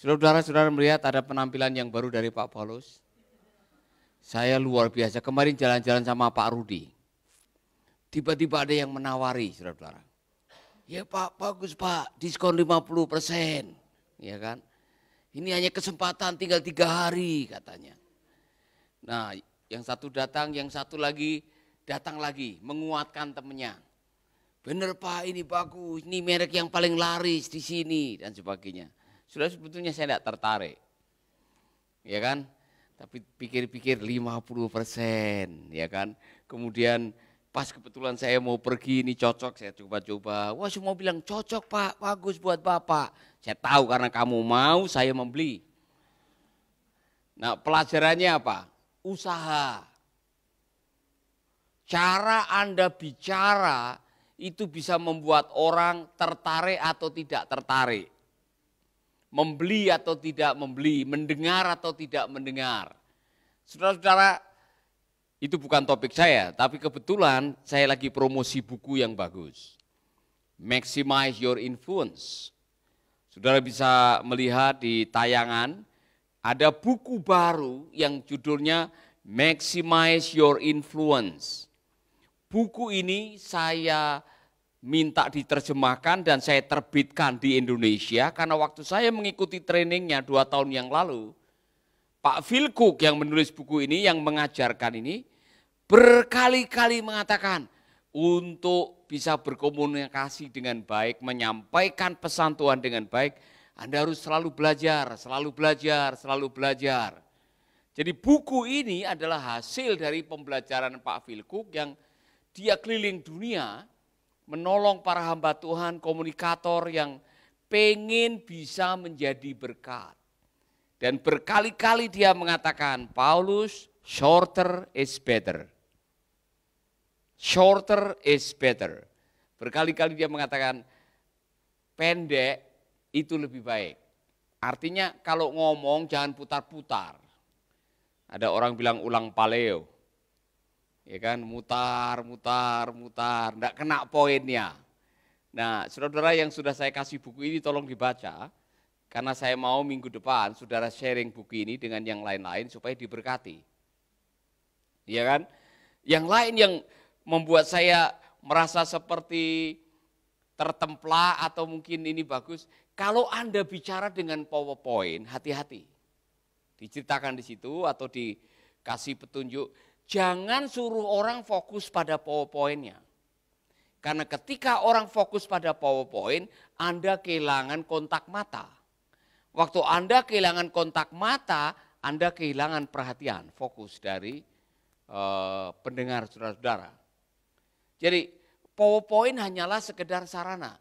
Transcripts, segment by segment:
Saudara-saudara melihat ada penampilan yang baru dari Pak Paulus. Saya luar biasa, kemarin jalan-jalan sama Pak Rudi. Tiba-tiba ada yang menawari, saudara-saudara. Ya Pak, bagus Pak, diskon 50%. Ya kan? Ini hanya kesempatan tinggal 3 hari katanya. Nah, yang satu datang, yang satu lagi datang lagi, menguatkan temennya. Bener Pak, ini bagus, ini merek yang paling laris di sini dan sebagainya. Sudah sebetulnya saya tidak tertarik, ya kan? Tapi pikir-pikir 50%, ya kan? Kemudian pas kebetulan saya mau pergi, ini cocok, saya coba-coba. Wah semua bilang cocok Pak, bagus buat Bapak. Saya tahu karena kamu mau, saya membeli. Nah pelajarannya apa? Usaha. Cara Anda bicara itu bisa membuat orang tertarik atau tidak tertarik. Membeli atau tidak membeli, mendengar atau tidak mendengar. Saudara-saudara, itu bukan topik saya, tapi kebetulan saya lagi promosi buku yang bagus. Maximize Your Influence. Saudara bisa melihat di tayangan, ada buku baru yang judulnya Maximize Your Influence. Buku ini saya minta diterjemahkan dan saya terbitkan di Indonesia karena waktu saya mengikuti trainingnya 2 tahun yang lalu, Pak Phil Cook yang menulis buku ini, yang mengajarkan ini, berkali-kali mengatakan untuk bisa berkomunikasi dengan baik, menyampaikan pesan Tuhan dengan baik, Anda harus selalu belajar, selalu belajar, selalu belajar. Jadi buku ini adalah hasil dari pembelajaran Pak Phil Cook yang dia keliling dunia, menolong para hamba Tuhan, komunikator yang pengen bisa menjadi berkat. Dan berkali-kali dia mengatakan, Paulus, shorter is better. Shorter is better. Berkali-kali dia mengatakan, pendek itu lebih baik. Artinya kalau ngomong jangan putar-putar. Ada orang bilang ulang paleo. Ya kan, mutar, enggak kena poinnya. Nah, saudara-saudara yang sudah saya kasih buku ini tolong dibaca, karena saya mau minggu depan saudara sharing buku ini dengan yang lain-lain supaya diberkati. Ya kan? Yang lain yang membuat saya merasa seperti tertempla atau mungkin ini bagus, kalau Anda bicara dengan PowerPoint, hati-hati. Diceritakan di situ atau dikasih petunjuk, jangan suruh orang fokus pada PowerPoint-nya. Karena ketika orang fokus pada PowerPoint, Anda kehilangan kontak mata. Waktu Anda kehilangan kontak mata, Anda kehilangan perhatian, fokus dari pendengar saudara-saudara. Jadi PowerPoint hanyalah sekedar sarana.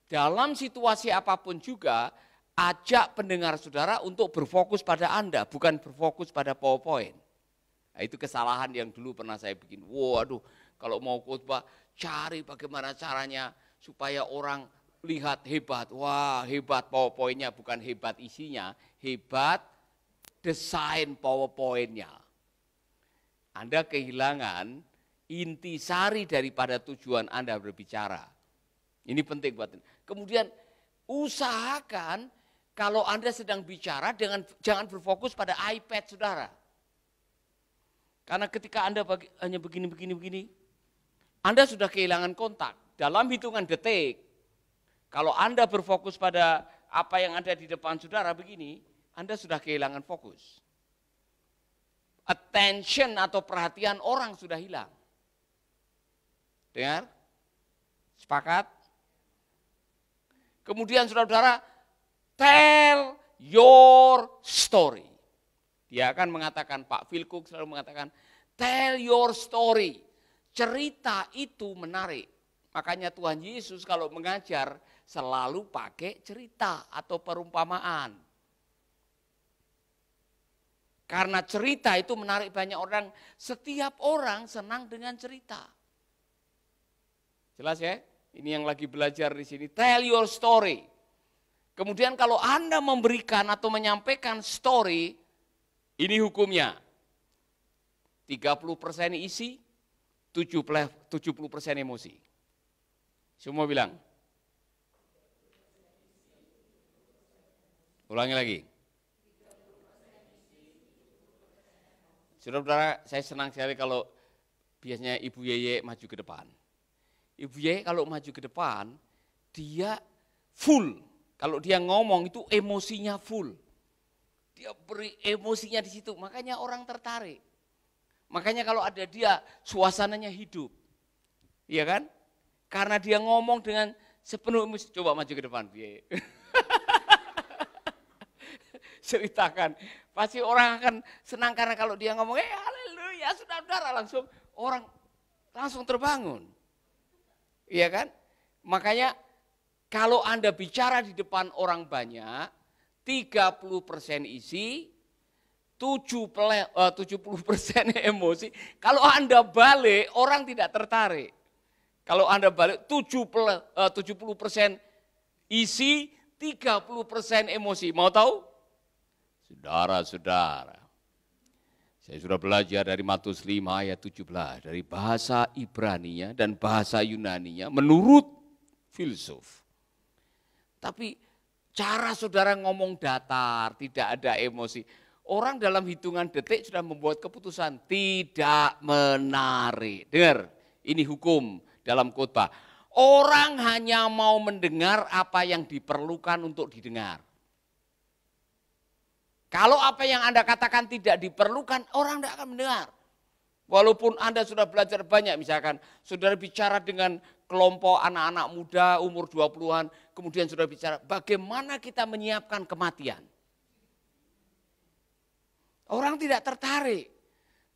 Dalam situasi apapun juga, ajak pendengar saudara untuk berfokus pada Anda, bukan berfokus pada PowerPoint. Nah, itu kesalahan yang dulu pernah saya bikin. Waduh, kalau mau khotbah cari bagaimana caranya supaya orang lihat hebat. Wah, hebat PowerPoint-nya, bukan hebat isinya, hebat desain PowerPoint-nya. Anda kehilangan intisari daripada tujuan Anda berbicara. Ini penting buat Anda. Kemudian usahakan kalau Anda sedang bicara jangan berfokus pada iPad saudara. Karena ketika Anda hanya begini, Anda sudah kehilangan kontak. Dalam hitungan detik, kalau Anda berfokus pada apa yang ada di depan saudara begini, Anda sudah kehilangan fokus. Attention atau perhatian orang sudah hilang. Dengar? Sepakat? Kemudian saudara-saudara, tell your story. Dia akan mengatakan, Pak Phil Cook selalu mengatakan, tell your story. Cerita itu menarik. Makanya Tuhan Yesus kalau mengajar selalu pakai cerita atau perumpamaan. Karena cerita itu menarik banyak orang. Setiap orang senang dengan cerita. Jelas ya? Ini yang lagi belajar di sini. Tell your story. Kemudian kalau Anda memberikan atau menyampaikan story, ini hukumnya. 30% isi, 70% emosi. Semua bilang. Ulangi lagi. Saudara-saudara, saya senang sekali kalau biasanya Ibu Yeye maju ke depan. Ibu Yeye kalau maju ke depan, dia full. Kalau dia ngomong itu emosinya full. Dia beri emosinya di situ, makanya orang tertarik. Makanya kalau ada dia, suasananya hidup. Iya kan? Karena dia ngomong dengan sepenuh emosi. Coba maju ke depan, Bu Yeye. Ceritakan. Pasti orang akan senang karena kalau dia ngomong, haleluya, saudara-saudara, langsung orang langsung terbangun. Iya kan? Makanya kalau Anda bicara di depan orang banyak, 30% isi, 70% emosi. Kalau Anda balik, orang tidak tertarik. Kalau Anda balik 70% isi, 30% emosi. Mau tahu? Saudara-saudara, saya sudah belajar dari Matius 5 ayat 17, dari bahasa Ibraninya dan bahasa Yunaninya menurut filsuf. Tapi cara saudara ngomong datar, tidak ada emosi. Orang dalam hitungan detik sudah membuat keputusan, tidak menarik. Dengar, ini hukum dalam khotbah. Orang hanya mau mendengar apa yang diperlukan untuk didengar. Kalau apa yang Anda katakan tidak diperlukan, orang tidak akan mendengar. Walaupun Anda sudah belajar banyak, misalkan saudara bicara dengan kelompok anak-anak muda umur 20-an, kemudian saudara bicara bagaimana kita menyiapkan kematian. Orang tidak tertarik.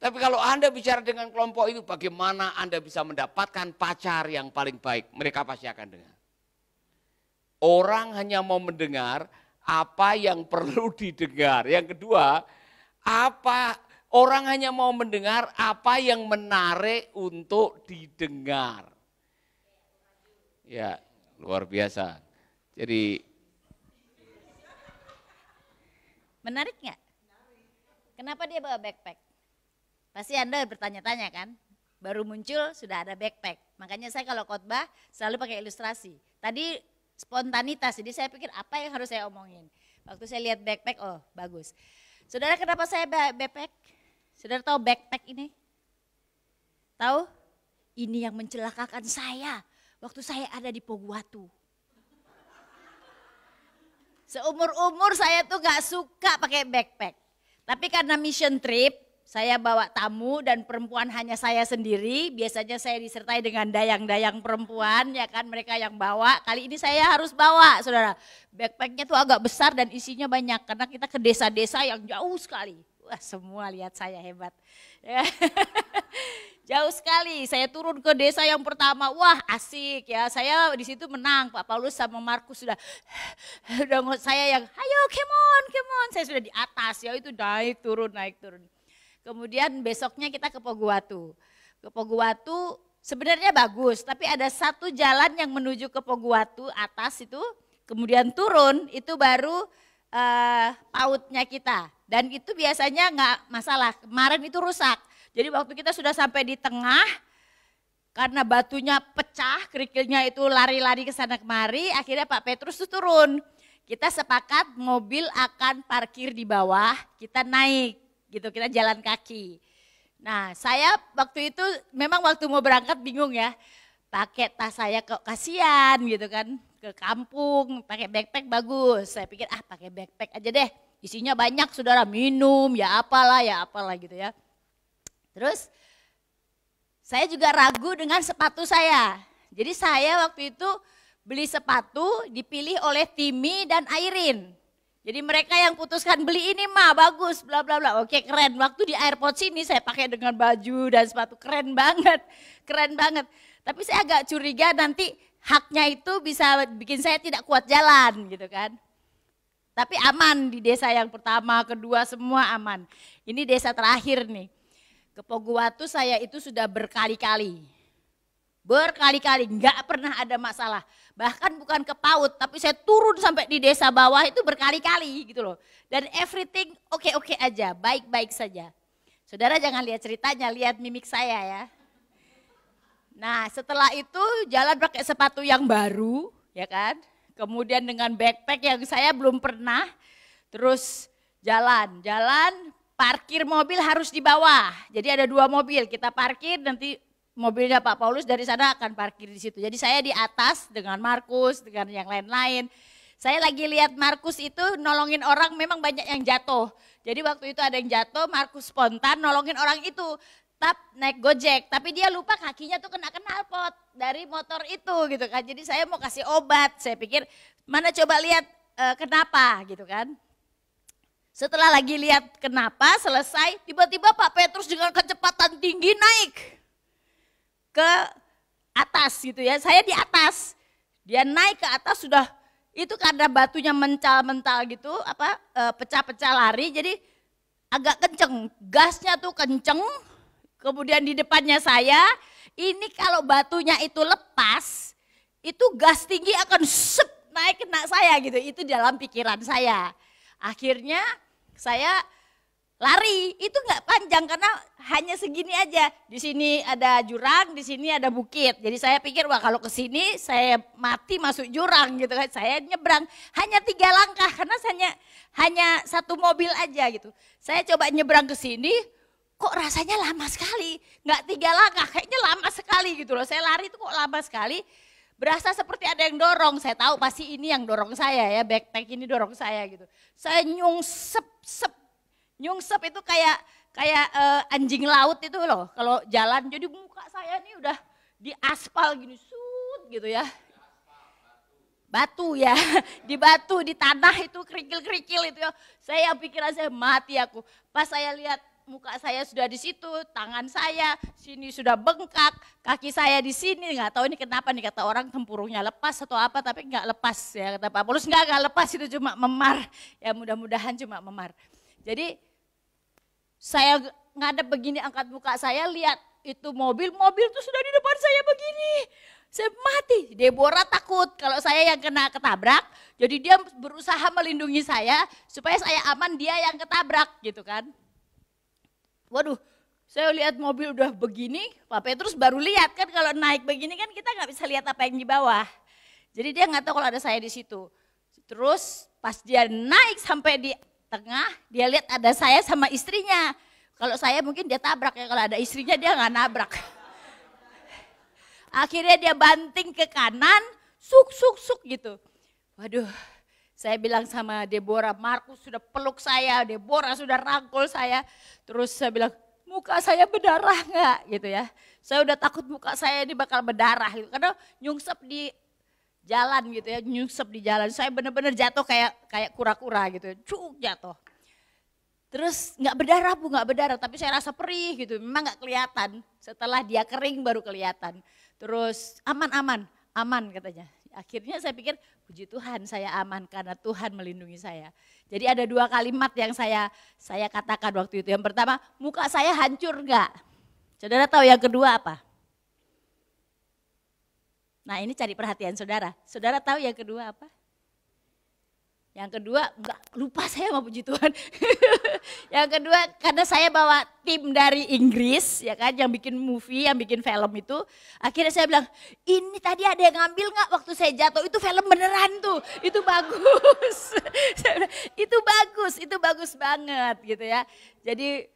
Tapi kalau Anda bicara dengan kelompok itu, bagaimana Anda bisa mendapatkan pacar yang paling baik, mereka pasti akan dengar. Orang hanya mau mendengar apa yang perlu didengar. Yang kedua, orang hanya mau mendengar apa yang menarik untuk didengar. Ya, luar biasa. Jadi menarik nggak? Kenapa dia bawa backpack? Pasti Anda bertanya-tanya kan? Baru muncul sudah ada backpack. Makanya saya kalau khotbah selalu pakai ilustrasi. Tadi spontanitas, jadi saya pikir apa yang harus saya omongin. Waktu saya lihat backpack, oh bagus. Saudara, kenapa saya backpack? Saudara tahu backpack ini? Tahu? Ini yang mencelakakan saya waktu saya ada di Poguatu. Seumur-umur saya tuh gak suka pakai backpack. Tapi karena mission trip, saya bawa tamu dan perempuan hanya saya sendiri. Biasanya saya disertai dengan dayang-dayang perempuan, ya kan, mereka yang bawa. Kali ini saya harus bawa, saudara. Backpacknya tuh agak besar dan isinya banyak karena kita ke desa-desa yang jauh sekali. Wah, semua lihat saya hebat. Jauh sekali. Saya turun ke desa yang pertama. Wah, asik ya. Saya di situ menang. Pak Paulus sama Markus sudah saya yang, ayo come on. Saya sudah di atas ya, itu naik turun. Kemudian besoknya kita ke Poguatu. Ke Poguatu sebenarnya bagus, tapi ada satu jalan yang menuju ke Poguatu atas itu, kemudian turun itu baru pautnya kita. Dan itu biasanya nggak masalah, kemarin itu rusak. Jadi waktu kita sudah sampai di tengah, karena batunya pecah, kerikilnya itu lari-lari ke sana kemari, akhirnya Pak Petrus itu turun. Kita sepakat mobil akan parkir di bawah, kita naik. Gitu, kita jalan kaki. Nah, saya waktu itu memang waktu mau berangkat bingung ya. Pakai tas saya kok kasihan gitu kan, ke kampung, pakai backpack bagus. Saya pikir pakai backpack aja deh. Isinya banyak saudara, minum, ya apalah gitu ya. Terus saya juga ragu dengan sepatu saya. Jadi saya waktu itu beli sepatu dipilih oleh Timi dan Airin. Jadi mereka yang putuskan beli ini mah bagus bla bla bla. Oke, keren. Waktu di airport sini saya pakai dengan baju dan sepatu keren banget. Tapi saya agak curiga nanti haknya itu bisa bikin saya tidak kuat jalan gitu kan. Tapi aman di desa yang pertama, kedua semua aman. Ini desa terakhir nih. Ke Poguatu saya itu sudah berkali-kali nggak pernah ada masalah. Bahkan bukan ke PAUD, tapi saya turun sampai di desa bawah itu berkali-kali gitu loh. Dan everything oke-oke aja, baik-baik saja. Saudara jangan lihat ceritanya, lihat mimik saya ya. Nah setelah itu jalan pakai sepatu yang baru ya kan. Kemudian dengan backpack yang saya belum pernah. Terus jalan, parkir mobil harus di bawah. Jadi ada 2 mobil, kita parkir nanti mobilnya Pak Paulus dari sana akan parkir di situ. Jadi saya di atas dengan Markus, dengan yang lain-lain. Saya lagi lihat Markus itu nolongin orang, memang banyak yang jatuh. Jadi waktu itu ada yang jatuh, Markus spontan nolongin orang itu. Naik Gojek, tapi dia lupa kakinya tuh kena knalpot dari motor itu gitu kan. Jadi saya mau kasih obat, saya pikir mana coba lihat kenapa gitu kan. Setelah lagi lihat kenapa selesai, tiba-tiba Pak Petrus dengan kecepatan tinggi naik ke atas gitu ya. Saya di atas, dia naik ke atas sudah itu karena batunya mental-mental gitu, pecah-pecah lari, jadi agak kenceng, gasnya tuh kenceng. Kemudian di depannya saya, ini kalau batunya itu lepas, itu gas tinggi akan naik kena saya gitu. Itu dalam pikiran saya. Akhirnya saya lari, itu nggak panjang karena hanya segini aja. Di sini ada jurang, di sini ada bukit. Jadi saya pikir wah kalau ke sini saya mati masuk jurang gitu kan. Saya nyebrang hanya 3 langkah karena hanya 1 mobil aja gitu. Saya coba nyebrang ke sini, kok rasanya lama sekali. Nggak 3 langkah, kayaknya lama sekali gitu loh. Saya lari itu kok lama sekali. Berasa seperti ada yang dorong, saya tahu pasti ini yang dorong saya ya, backpack ini dorong saya gitu. Saya nyungsep itu kayak anjing laut itu loh, kalau jalan. Jadi muka saya ini udah di aspal gini, gitu ya. Batu ya, di batu, di tanah itu kerikil-kerikil itu ya. Saya pikiran saya mati aku. Pas saya lihat muka saya sudah di situ, tangan saya sini sudah bengkak, kaki saya di sini, nggak tahu ini kenapa nih, kata orang tempurungnya lepas atau apa, tapi nggak lepas ya, kata Pak Paulus nggak lepas, itu cuma memar, ya mudah-mudahan cuma memar. Jadi saya ngadep begini, angkat muka saya lihat itu mobil tuh sudah di depan saya begini, saya mati. Deborah takut kalau saya yang kena ketabrak, jadi dia berusaha melindungi saya supaya saya aman, dia yang ketabrak gitu kan. Waduh, saya lihat mobil udah begini, Pak Petrus baru lihat kan kalau naik begini kan kita nggak bisa lihat apa yang di bawah. Jadi dia nggak tahu kalau ada saya di situ. Terus pas dia naik sampai di tengah, dia lihat ada saya sama istrinya. Kalau saya mungkin dia tabrak ya, kalau ada istrinya dia nggak nabrak. Akhirnya dia banting ke kanan, suk gitu. Waduh. Saya bilang sama Deborah, Markus sudah peluk saya, Deborah sudah rangkul saya. Terus saya bilang, muka saya berdarah enggak gitu ya. Saya udah takut muka saya ini bakal berdarah gitu. Karena nyungsep di jalan gitu ya, nyungsep di jalan. Saya benar-benar jatuh kayak kura-kura gitu, jatuh. Terus enggak berdarah Bu, enggak berdarah, tapi saya rasa perih gitu, memang enggak kelihatan. Setelah dia kering baru kelihatan. Terus aman katanya. Akhirnya saya pikir, puji Tuhan saya aman karena Tuhan melindungi saya. Jadi ada 2 kalimat yang saya katakan waktu itu. Yang pertama, muka saya hancur enggak? Saudara tahu yang kedua apa? Nah ini cari perhatian saudara. Saudara tahu yang kedua apa? Yang kedua, enggak, lupa saya mau puji Tuhan. Yang kedua, karena saya bawa tim dari Inggris, ya kan, yang bikin movie, yang bikin film itu. Akhirnya saya bilang, ini tadi ada yang ngambil enggak waktu saya jatuh, itu film beneran tuh, itu bagus. Itu bagus banget gitu ya. Jadi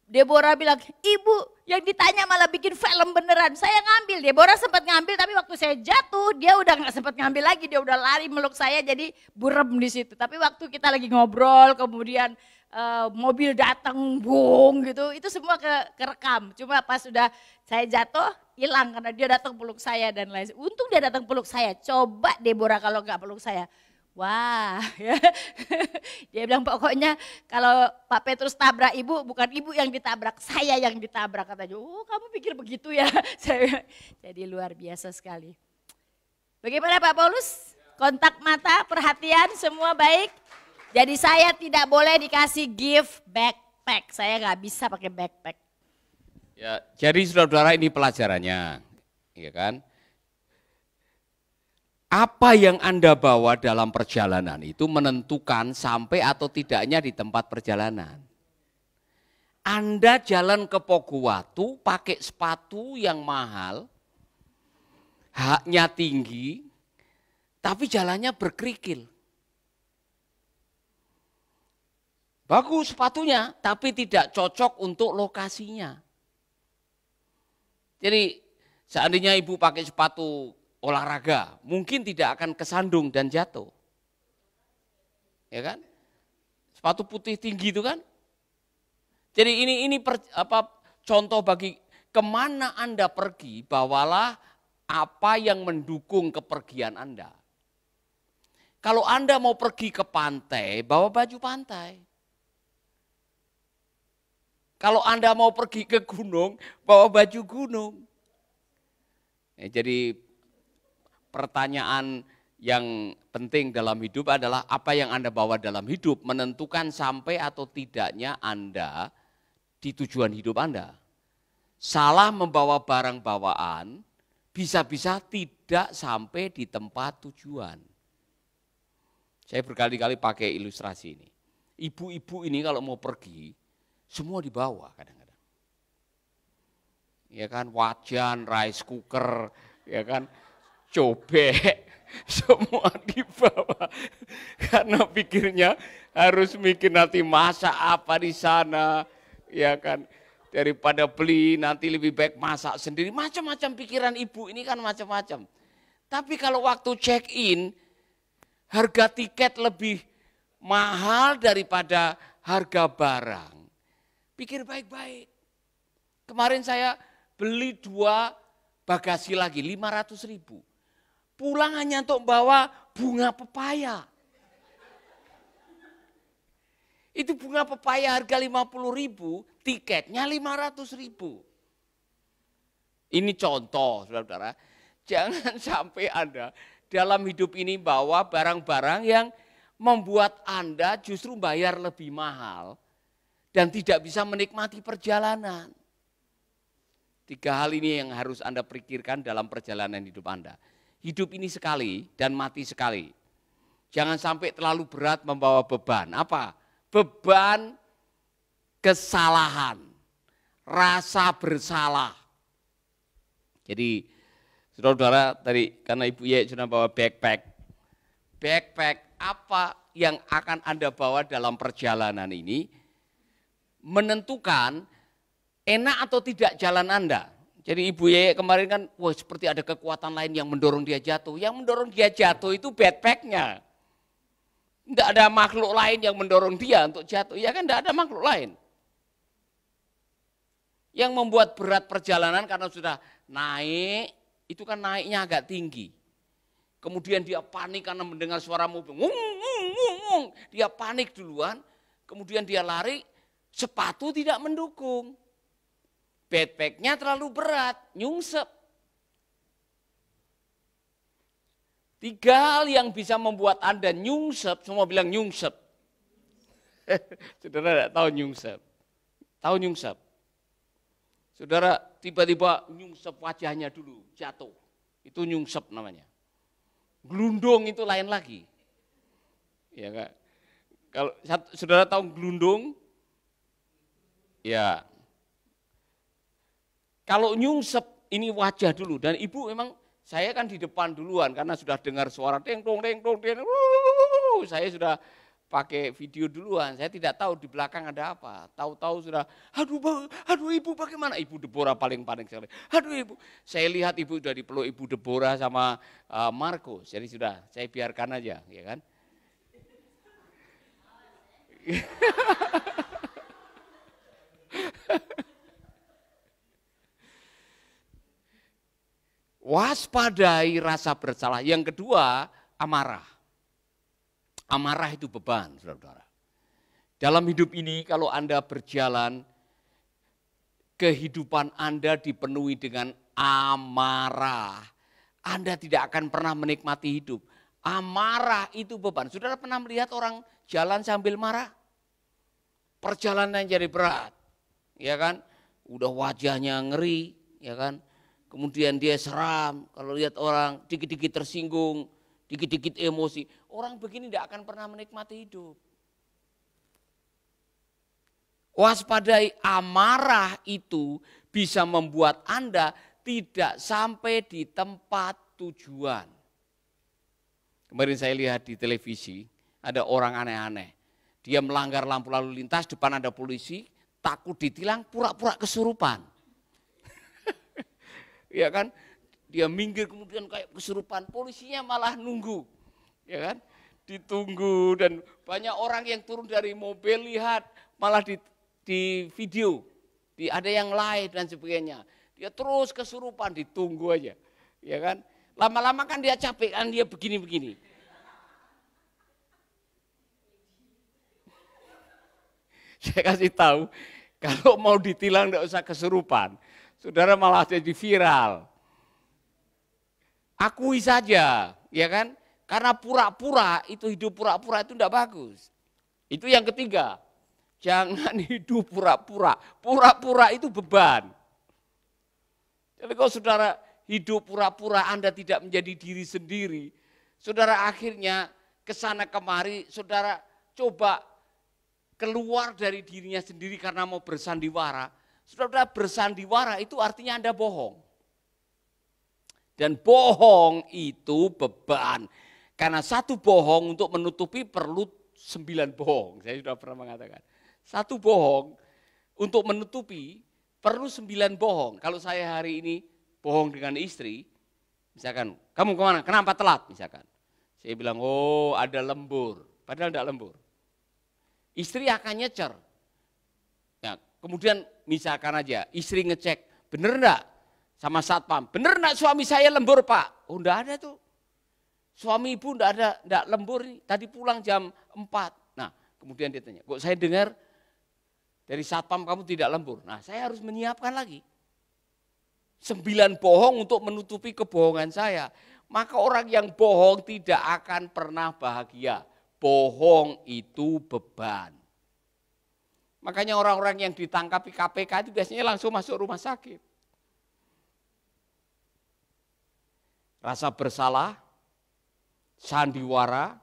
Deborah bilang, ibu yang ditanya malah bikin film beneran. Saya ngambil, Deborah sempat ngambil tapi waktu saya jatuh dia udah gak sempat ngambil lagi. Dia udah lari meluk saya jadi burem di situ. Tapi waktu kita lagi ngobrol kemudian mobil datang bung gitu. Itu semua kerekam. Cuma pas sudah saya jatuh hilang karena dia datang peluk saya dan lain. Untung dia datang peluk saya. Coba Deborah kalau gak peluk saya. Wah, ya. Dia bilang pokoknya kalau Pak Petrus tabrak ibu, bukan ibu yang ditabrak, saya yang ditabrak katanya. Oh kamu pikir begitu ya? Jadi luar biasa sekali. Bagaimana Pak Paulus? Kontak mata, perhatian, semua baik? Jadi saya tidak boleh dikasih gift backpack, saya nggak bisa pakai backpack. Ya, jadi saudara-saudara ini pelajarannya, ya kan? Apa yang Anda bawa dalam perjalanan itu menentukan sampai atau tidaknya di tempat perjalanan. Anda jalan ke Poguwatu pakai sepatu yang mahal, haknya tinggi, tapi jalannya berkerikil. Bagus sepatunya, tapi tidak cocok untuk lokasinya. Jadi seandainya ibu pakai sepatu olahraga, mungkin tidak akan kesandung dan jatuh. Ya kan? Sepatu putih tinggi itu kan. Jadi ini contoh bagi kemana Anda pergi, bawalah apa yang mendukung kepergian Anda. Kalau Anda mau pergi ke pantai, bawa baju pantai. Kalau Anda mau pergi ke gunung, bawa baju gunung. Jadi pertanyaan yang penting dalam hidup adalah apa yang Anda bawa dalam hidup menentukan sampai atau tidaknya Anda di tujuan hidup Anda. Salah membawa barang bawaan, bisa-bisa tidak sampai di tempat tujuan. Saya berkali-kali pakai ilustrasi ini. Ibu-ibu ini kalau mau pergi, semua dibawa kadang-kadang. Ya kan, wajan, rice cooker, ya kan, cobek, semua dibawa. Karena pikirnya harus mikir nanti masak apa di sana, ya kan. Daripada beli nanti lebih baik masak sendiri. Macam-macam pikiran ibu ini kan macam-macam. Tapi kalau waktu check in, harga tiket lebih mahal daripada harga barang. Pikir baik-baik. Kemarin saya beli 2 bagasi lagi, 500.000. Pulang hanya untuk bawa bunga pepaya. Itu bunga pepaya harga 50.000, tiketnya 500.000. Ini contoh, saudara-saudara. Jangan sampai Anda dalam hidup ini bawa barang-barang yang membuat Anda justru bayar lebih mahal dan tidak bisa menikmati perjalanan. 3 hal ini yang harus Anda pikirkan dalam perjalanan hidup Anda. Hidup ini sekali dan mati sekali. Jangan sampai terlalu berat membawa beban. Apa? Beban kesalahan, rasa bersalah. Jadi saudara-saudara tadi karena Ibu Ye sudah bawa backpack. Backpack apa yang akan Anda bawa dalam perjalanan ini menentukan enak atau tidak jalan Anda. Jadi Ibu Ye kemarin kan wah seperti ada kekuatan lain yang mendorong dia jatuh. Yang mendorong dia jatuh itu backpacknya. Tidak ada makhluk lain yang mendorong dia untuk jatuh. Ya kan tidak ada makhluk lain. Yang membuat berat perjalanan karena sudah naik, itu kan naiknya agak tinggi. Kemudian dia panik karena mendengar suara mobil. Dia panik duluan, kemudian dia lari, sepatu tidak mendukung. Backpacknya terlalu berat, nyungsep. 3 hal yang bisa membuat Anda nyungsep, semua bilang nyungsep. Saudara tidak tahu nyungsep. Tahu nyungsep? Saudara tiba-tiba nyungsep wajahnya dulu, jatuh. Itu nyungsep namanya. Gelundung itu lain lagi. Ya kan? Kalau saudara tahu gelundung? Ya. Kalau nyungsep ini wajah dulu dan ibu memang saya kan di depan duluan karena sudah dengar suara deng dong deng dong deng. Saya sudah pakai video duluan. Saya tidak tahu di belakang ada apa. Tahu-tahu sudah aduh ibu bagaimana? Ibu Deborah paling panik sekali. Aduh ibu. Saya lihat ibu sudah dipeluk Ibu Deborah sama Markus. Jadi sudah saya biarkan aja, ya kan? Waspadai rasa bersalah. Yang kedua, amarah. Amarah itu beban, saudara-saudara. Dalam hidup ini kalau Anda berjalan, kehidupan Anda dipenuhi dengan amarah. Anda tidak akan pernah menikmati hidup. Amarah itu beban. Saudara pernah melihat orang jalan sambil marah? Perjalanan jadi berat, ya kan? Udah wajahnya ngeri, ya kan? Kemudian dia seram, kalau lihat orang dikit-dikit tersinggung, dikit-dikit emosi. Orang begini tidak akan pernah menikmati hidup. Waspadai amarah itu bisa membuat Anda tidak sampai di tempat tujuan. Kemarin saya lihat di televisi, ada orang aneh-aneh. Dia melanggar lampu lalu lintas, depan ada polisi, takut ditilang, pura-pura kesurupan. Ya kan? Dia minggir kemudian kayak kesurupan, polisinya malah nunggu. Ya kan? Ditunggu dan banyak orang yang turun dari mobil lihat, malah di video, ada yang live dan sebagainya. Dia terus kesurupan, ditunggu aja. Ya kan? Lama-lama kan dia capek, kan dia begini-begini. Saya kasih tahu, kalau mau ditilang tidak usah kesurupan. Saudara malah jadi viral. Akui saja, ya kan? Karena pura-pura, itu hidup pura-pura itu tidak bagus. Itu yang ketiga, jangan hidup pura-pura. Pura-pura itu beban. Jadi kalau saudara hidup pura-pura Anda tidak menjadi diri sendiri, saudara akhirnya kesana kemari, saudara coba keluar dari dirinya sendiri karena mau bersandiwara. Saudara bersandiwara itu artinya Anda bohong. Dan bohong itu beban. Karena satu bohong untuk menutupi perlu 9 bohong. Saya sudah pernah mengatakan. Satu bohong untuk menutupi perlu 9 bohong. Kalau saya hari ini bohong dengan istri, misalkan, kamu kemana? Kenapa telat? Misalkan. Saya bilang, oh ada lembur. Padahal tidak lembur. Istri akan nyecer. Ya, kemudian misalkan aja, istri ngecek, bener enggak sama satpam? Bener enggak suami saya lembur Pak? Oh enggak ada tuh. Suami ibu enggak lembur nih, tadi pulang jam 4. Nah kemudian dia tanya, kok saya dengar dari satpam kamu tidak lembur? Nah saya harus menyiapkan lagi. 9 bohong untuk menutupi kebohongan saya. Maka orang yang bohong tidak akan pernah bahagia. Bohong itu beban. Makanya orang-orang yang ditangkap di KPK itu biasanya langsung masuk rumah sakit. Rasa bersalah, sandiwara,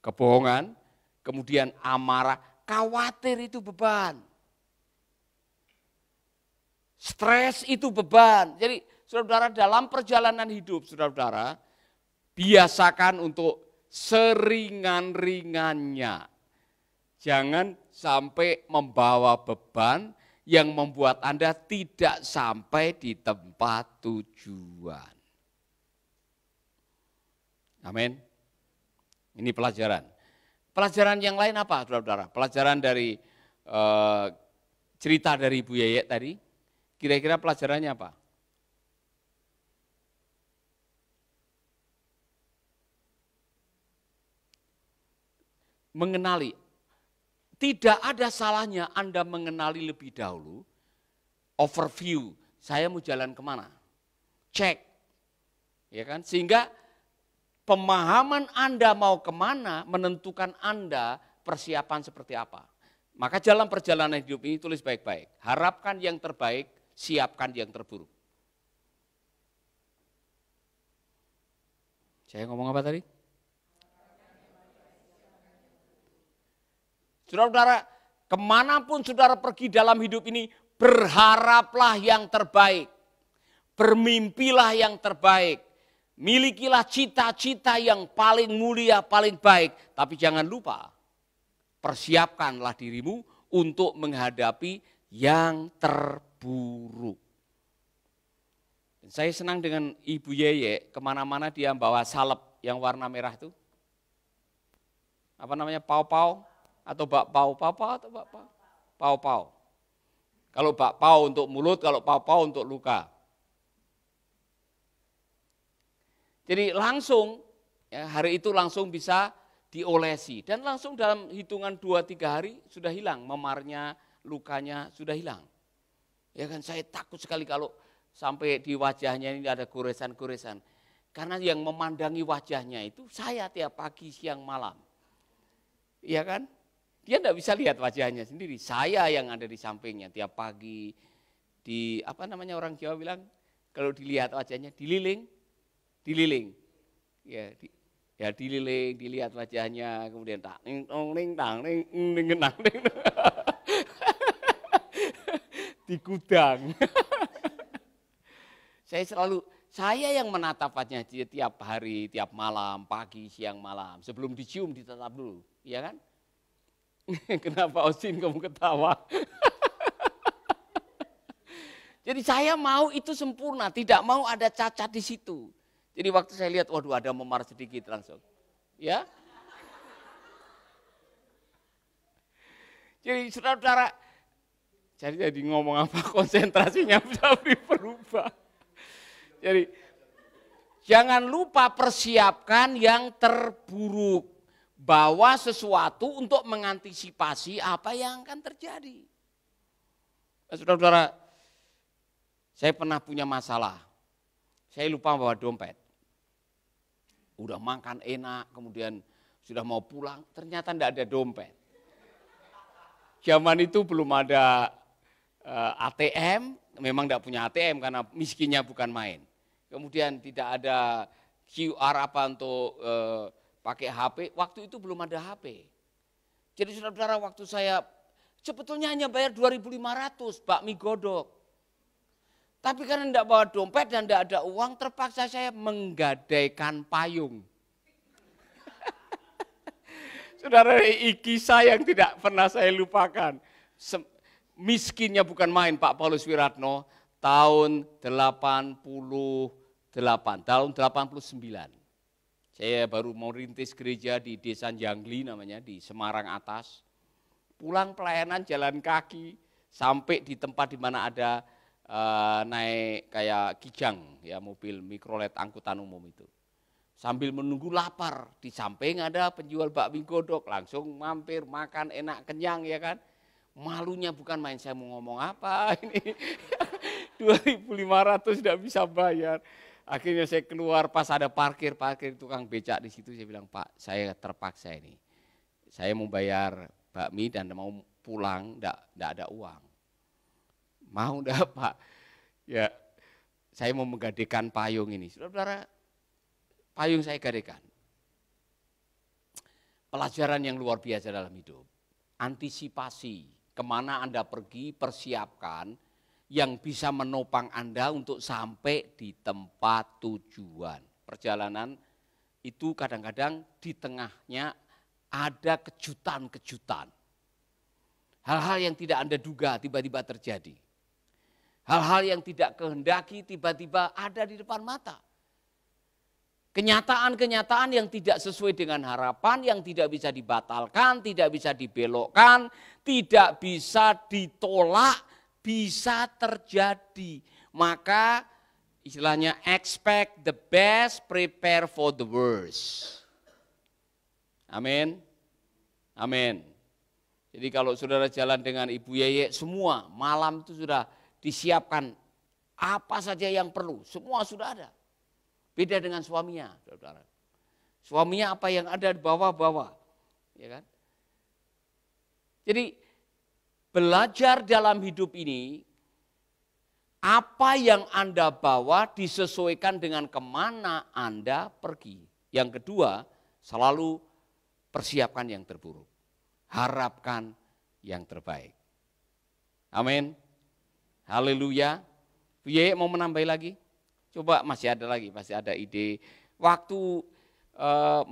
kebohongan, kemudian amarah, khawatir itu beban. Stres itu beban. Jadi saudara-saudara dalam perjalanan hidup, saudara-saudara biasakan untuk seringan-ringannya. Jangan sampai membawa beban yang membuat Anda tidak sampai di tempat tujuan. Amin. Ini pelajaran. Pelajaran yang lain apa, saudara-saudara? Pelajaran dari cerita dari Ibu Yayek tadi. Kira-kira pelajarannya apa? Mengenali. Tidak ada salahnya Anda mengenali lebih dahulu. Overview, saya mau jalan kemana? Cek. Ya kan? Sehingga pemahaman Anda mau kemana menentukan Anda persiapan seperti apa. Maka dalam perjalanan hidup ini tulis baik-baik. Harapkan yang terbaik, siapkan yang terburuk. Saya ngomong apa tadi? Saudara-saudara, kemanapun saudara pergi dalam hidup ini, berharaplah yang terbaik. Bermimpilah yang terbaik. Milikilah cita-cita yang paling mulia, paling baik. Tapi jangan lupa, persiapkanlah dirimu untuk menghadapi yang terburuk. Saya senang dengan Ibu Yeye, kemana-mana dia bawa salep yang warna merah itu. Apa namanya, pau-pau atau bakpau? Pau-pau atau bakpau? Pau-pau. Kalau bakpau untuk mulut, kalau pau-pau untuk luka. Jadi langsung, ya, hari itu langsung bisa diolesi. Dan langsung dalam hitungan 2-3 hari sudah hilang, memarnya, lukanya sudah hilang. Ya kan, saya takut sekali kalau sampai di wajahnya ini ada goresan-goresan. Karena yang memandangi wajahnya itu saya tiap pagi, siang, malam. Iya kan? Dia tidak bisa lihat wajahnya sendiri. Saya yang ada di sampingnya tiap pagi. Di apa namanya orang Jawa bilang, kalau dilihat wajahnya dililing. Ya, dililing, dilihat wajahnya, kemudian di gudang. Saya yang menatap wajahnya tiap hari, tiap malam, pagi, siang, malam. Sebelum dicium ditatap dulu, ya kan? Kenapa Austin kamu ketawa? Jadi saya mau itu sempurna, tidak mau ada cacat di situ. Jadi waktu saya lihat, waduh ada memar sedikit langsung. Ya. Jadi saudara-saudara, jadi ngomong apa, konsentrasinya bisa berubah. Jadi jangan lupa persiapkan yang terburuk. Bawa sesuatu untuk mengantisipasi apa yang akan terjadi. Saudara-saudara, saya pernah punya masalah. Saya lupa bawa dompet. Udah makan enak, kemudian sudah mau pulang, ternyata tidak ada dompet. Zaman itu belum ada ATM, memang tidak punya ATM karena miskinnya bukan main. Kemudian tidak ada QR apa untuk pakai HP, waktu itu belum ada HP. Jadi saudara-saudara, waktu saya sebetulnya hanya bayar 2.500 bakmi godok. Tapi karena tidak bawa dompet dan tidak ada uang, terpaksa saya menggadaikan payung. Saudara, kisah yang tidak pernah saya lupakan. Miskinnya bukan main Pak Paulus Wiratno, tahun 88, tahun 89. Saya baru mau rintis gereja di Desa Jangli namanya, di Semarang Atas. Pulang pelayanan jalan kaki, sampai di tempat di mana ada naik kayak kijang, ya mobil mikrolet angkutan umum itu. Sambil menunggu lapar, di samping ada penjual bakmi godok, langsung mampir makan enak kenyang ya kan. Malunya bukan main, saya mau ngomong apa ini, 2.500 tidak bisa bayar. Akhirnya saya keluar pas ada parkir tukang becak di situ, saya bilang, Pak saya terpaksa ini. Saya mau bayar bakmi dan mau pulang, enggak ada uang. Mau enggak Pak? Ya saya mau menggadekan payung ini. Saudara-saudara, payung saya gadekan. Pelajaran yang luar biasa dalam hidup. Antisipasi, kemana Anda pergi, persiapkan yang bisa menopang Anda untuk sampai di tempat tujuan. Perjalanan itu kadang-kadang di tengahnya ada kejutan-kejutan. Hal-hal yang tidak Anda duga tiba-tiba terjadi. Hal-hal yang tidak kehendaki tiba-tiba ada di depan mata. Kenyataan-kenyataan yang tidak sesuai dengan harapan, yang tidak bisa dibatalkan, tidak bisa dibelokkan, tidak bisa ditolak, bisa terjadi. Maka istilahnya expect the best, prepare for the worst. Amin. Amin. Jadi kalau saudara jalan dengan Ibu Yeye, semua malam itu sudah disiapkan apa saja yang perlu, semua sudah ada. Beda dengan suaminya, saudara. Suaminya apa yang ada di bawah-bawah, ya kan? Jadi belajar dalam hidup ini, apa yang Anda bawa disesuaikan dengan kemana Anda pergi. Yang kedua, selalu persiapkan yang terburuk. Harapkan yang terbaik. Amin. Haleluya. Ye, mau menambah lagi? Coba masih ada lagi, masih ada ide. Waktu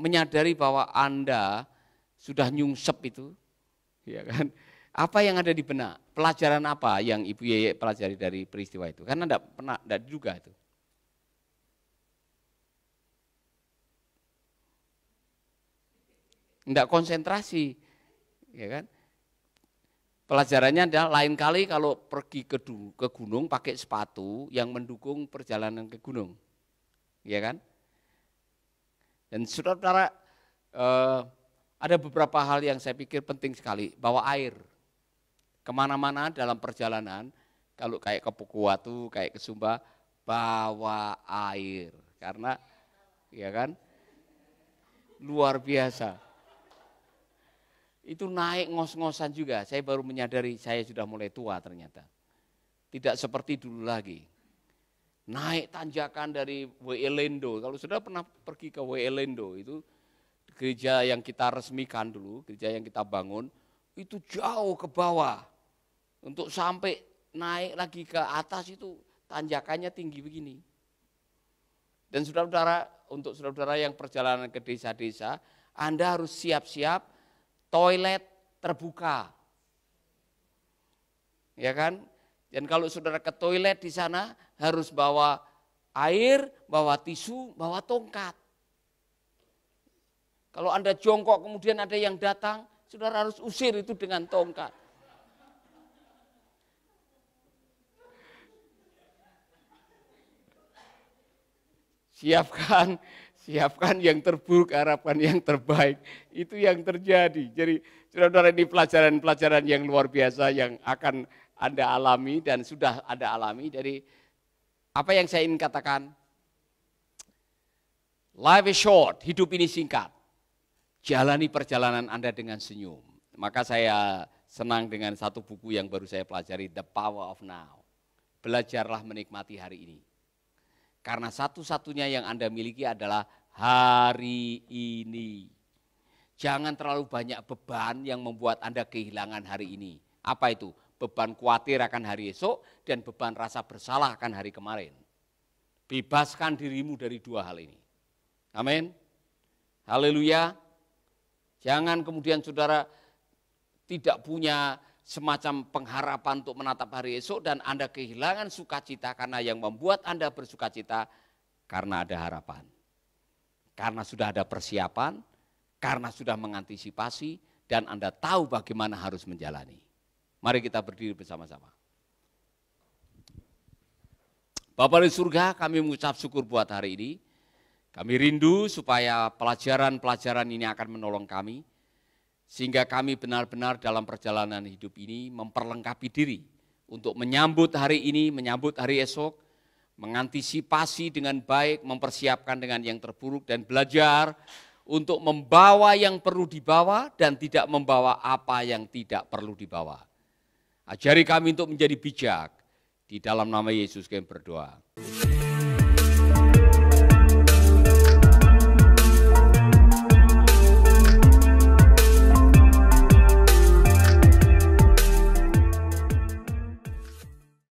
menyadari bahwa Anda sudah nyungsep itu, ya kan? Apa yang ada di benak? Pelajaran apa yang Ibu Yeye pelajari dari peristiwa itu? Karena enggak diduga itu. Enggak konsentrasi, ya kan? Pelajarannya adalah lain kali kalau pergi ke gunung pakai sepatu yang mendukung perjalanan ke gunung, ya kan? Dan saudara-saudara, ada beberapa hal yang saya pikir penting sekali, bawa air. Kemana-mana dalam perjalanan, kalau kayak ke Pukuwatu, kayak ke Sumba, bawa air. Karena, ya kan, luar biasa. Itu naik ngos-ngosan juga, saya baru menyadari saya sudah mulai tua ternyata. Tidak seperti dulu lagi. Naik tanjakan dari W.E. Lendo, kalau sudah pernah pergi ke W.E. Lendo, itu gereja yang kita resmikan dulu, gereja yang kita bangun, itu jauh ke bawah. Untuk sampai naik lagi ke atas itu tanjakannya tinggi begini. Dan saudara-saudara, untuk saudara-saudara yang perjalanan ke desa-desa, Anda harus siap-siap toilet terbuka. Ya kan? Dan kalau saudara ke toilet di sana harus bawa air, bawa tisu, bawa tongkat. Kalau Anda jongkok kemudian ada yang datang, saudara harus usir itu dengan tongkat. Siapkan yang terburuk, harapkan yang terbaik. Itu yang terjadi. Jadi saudara-saudara, ini pelajaran-pelajaran yang luar biasa yang akan Anda alami dan sudah Anda alami. Dari apa yang saya ingin katakan, life is short, hidup ini singkat. Jalani perjalanan Anda dengan senyum. Maka saya senang dengan satu buku yang baru saya pelajari, The Power of Now. Belajarlah menikmati hari ini. Karena satu-satunya yang Anda miliki adalah hari ini. Jangan terlalu banyak beban yang membuat Anda kehilangan hari ini. Apa itu? Beban khawatir akan hari esok dan beban rasa bersalah akan hari kemarin. Bebaskan dirimu dari dua hal ini. Amin. Haleluya. Jangan kemudian saudara tidak punya semacam pengharapan untuk menatap hari esok dan Anda kehilangan sukacita karena yang membuat Anda bersukacita karena ada harapan. Karena sudah ada persiapan, karena sudah mengantisipasi dan Anda tahu bagaimana harus menjalani. Mari kita berdiri bersama-sama. Bapa di surga, kami mengucap syukur buat hari ini. Kami rindu supaya pelajaran-pelajaran ini akan menolong kami. Sehingga kami benar-benar dalam perjalanan hidup ini memperlengkapi diri untuk menyambut hari ini, menyambut hari esok, mengantisipasi dengan baik, mempersiapkan dengan yang terburuk dan belajar untuk membawa yang perlu dibawa dan tidak membawa apa yang tidak perlu dibawa. Ajari kami untuk menjadi bijak, di dalam nama Yesus kami berdoa.